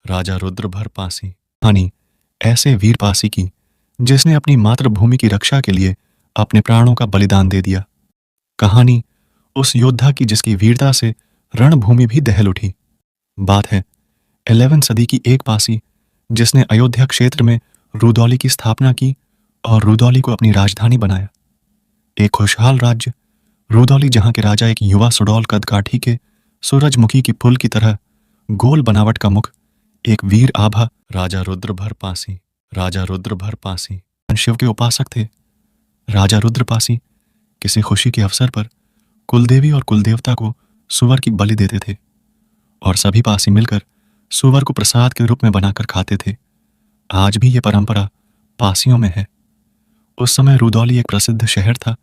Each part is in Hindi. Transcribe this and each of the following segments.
राजा रुद्रभर पासी। कहानी ऐसे वीर पासी की जिसने अपनी मातृभूमि की रक्षा के लिए अपने प्राणों का बलिदान दे दिया। कहानी उस योद्धा की जिसकी वीरता से रणभूमि भी दहल उठी। बात है 11वीं सदी की एक पासी जिसने अयोध्या क्षेत्र में रुदौली की स्थापना की और रुदौली को अपनी राजधानी बनाया। एक खुशहाल राज्य रुदौली, जहां के राजा एक युवा सुडौल कदकाठी के सूरजमुखी की फूल की तरह गोल बनावट का मुख, एक वीर आभा। राजा रुद्रभर पासी। राजा रुद्रभर पासी शिव के उपासक थे। राजा रुद्रपासी किसी खुशी के अवसर पर कुलदेवी और कुलदेवता को सुअर की बलि देते थे और सभी पासी मिलकर सुअर को प्रसाद के रूप में बनाकर खाते थे। आज भी ये परंपरा पासियों में है। उस समय रुदौली एक प्रसिद्ध शहर था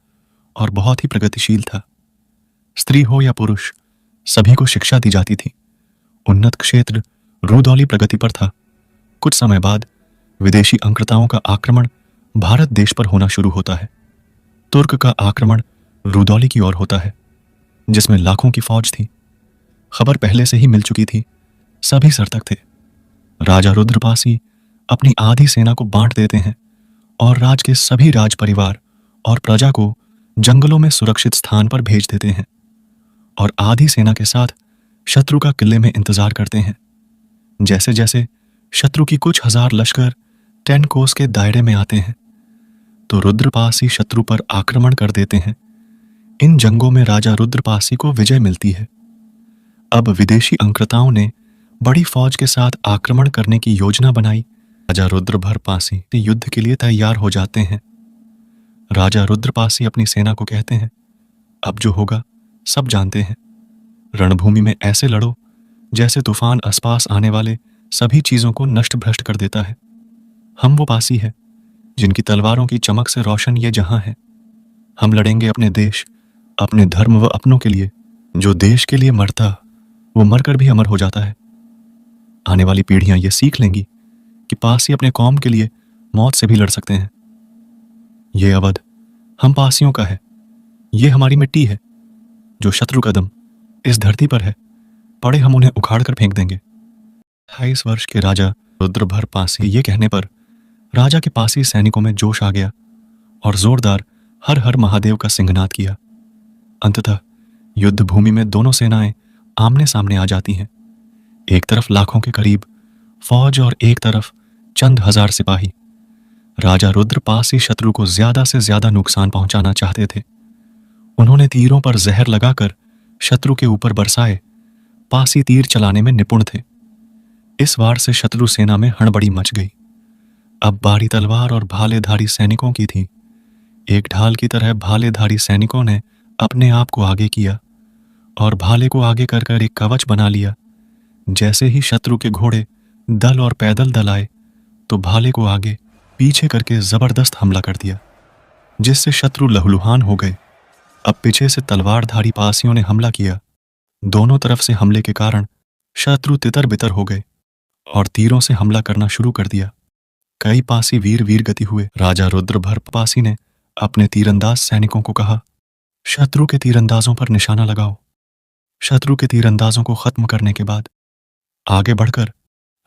और बहुत ही प्रगतिशील था। स्त्री हो या पुरुष, सभी को शिक्षा दी जाती थी। उन्नत क्षेत्र रुदौली प्रगति पर था। कुछ समय बाद विदेशी अंकृताओं का आक्रमण भारत देश पर होना शुरू होता है। तुर्क का आक्रमण रुदौली की ओर होता है, जिसमें लाखों की फौज थी। खबर पहले से ही मिल चुकी थी, सभी सर्तक थे। राजा रुद्रपासी अपनी आधी सेना को बांट देते हैं और राज के सभी राज परिवार और प्रजा को जंगलों में सुरक्षित स्थान पर भेज देते हैं और आधी सेना के साथ शत्रु का किले में इंतजार करते हैं। जैसे जैसे शत्रु की कुछ हजार लश्कर 10 कोस के दायरे में आते हैं तो रुद्रपासी शत्रु पर आक्रमण कर देते हैं। इन जंगों में राजा रुद्रपासी को विजय मिलती है। अब विदेशी अंकृताओं ने बड़ी फौज के साथ आक्रमण करने की योजना बनाई। राजा रुद्रभर पासी युद्ध के लिए तैयार हो जाते हैं। राजा रुद्रपासी अपनी सेना को कहते हैं, अब जो होगा सब जानते हैं। रणभूमि में ऐसे लड़ो जैसे तूफान आसपास आने वाले सभी चीजों को नष्ट भ्रष्ट कर देता है। हम वो पासी हैं जिनकी तलवारों की चमक से रोशन ये जहां है। हम लड़ेंगे अपने देश, अपने धर्म व अपनों के लिए। जो देश के लिए मरता वो मरकर भी अमर हो जाता है। आने वाली पीढ़ियां ये सीख लेंगी कि पासी अपने कौम के लिए मौत से भी लड़ सकते हैं। ये अवध हम पासियों का है। ये हमारी मिट्टी है। जो शत्रु कदम इस धरती पर है, पड़े हम उन्हें उखाड़ कर फेंक देंगे। 28 वर्ष के राजा रुद्रभर पासी ये कहने पर राजा के पासी सैनिकों में जोश आ गया और जोरदार हर हर महादेव का सिंहनाद किया। अंततः युद्ध भूमि में दोनों सेनाएं आमने सामने आ जाती हैं। एक तरफ लाखों के करीब फौज और एक तरफ चंद हजार सिपाही। राजा रुद्रपासी शत्रु को ज्यादा से ज्यादा नुकसान पहुंचाना चाहते थे। उन्होंने तीरों पर जहर लगाकर शत्रु के ऊपर बरसाए। पासी तीर चलाने में निपुण थे। इस वार से शत्रु सेना में हड़बड़ी मच गई। अब बारी तलवार और भालेधारी सैनिकों की थी। एक ढाल की तरह भालेधारी सैनिकों ने अपने आप को आगे किया और भाले को आगे कर कर एक कवच बना लिया। जैसे ही शत्रु के घोड़े दल और पैदल दल आए तो भाले को आगे पीछे करके जबरदस्त हमला कर दिया, जिससे शत्रु लहूलुहान हो गए। अब पीछे से तलवारधारी पासियों ने हमला किया। दोनों तरफ से हमले के कारण शत्रु तितर बितर हो गए और तीरों से हमला करना शुरू कर दिया। कई पासी वीर वीर गति हुए। राजा रुद्रभर पासी ने अपने तीरंदाज सैनिकों को कहा, शत्रु के तीरंदाजों पर निशाना लगाओ। शत्रु के तीरंदाजों को खत्म करने के बाद आगे बढ़कर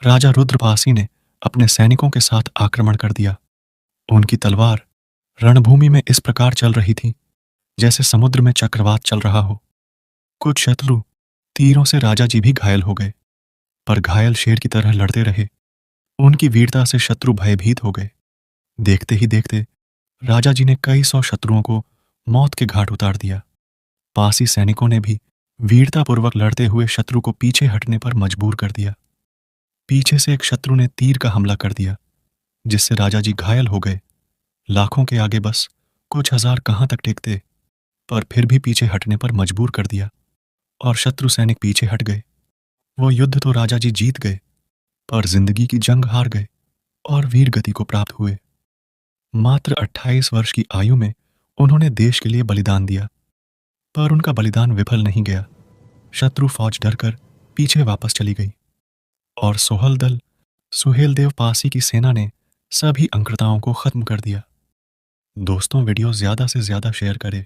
राजा रुद्रपासी ने अपने सैनिकों के साथ आक्रमण कर दिया। उनकी तलवार रणभूमि में इस प्रकार चल रही थी जैसे समुद्र में चक्रवात चल रहा हो। कुछ शत्रु तीरों से राजा जी भी घायल हो गए, पर घायल शेर की तरह लड़ते रहे। उनकी वीरता से शत्रु भयभीत हो गए। देखते ही देखते राजा जी ने कई सौ शत्रुओं को मौत के घाट उतार दिया। पासी सैनिकों ने भी वीरतापूर्वक लड़ते हुए शत्रु को पीछे हटने पर मजबूर कर दिया। पीछे से एक शत्रु ने तीर का हमला कर दिया, जिससे राजा जी घायल हो गए। लाखों के आगे बस कुछ हजार कहां तक टेकते, पर फिर भी पीछे हटने पर मजबूर कर दिया और शत्रु सैनिक पीछे हट गए। वो युद्ध तो राजा जी जीत गए, पर जिंदगी की जंग हार गए और वीर गति को प्राप्त हुए। मात्र 28 वर्ष की आयु में उन्होंने देश के लिए बलिदान दिया, पर उनका बलिदान विफल नहीं गया। शत्रु फौज डरकर पीछे वापस चली गई और सोहल दल सुहेलदेव पासी की सेना ने सभी अंकृताओं को खत्म कर दिया। दोस्तों, वीडियो ज्यादा से ज्यादा शेयर करें।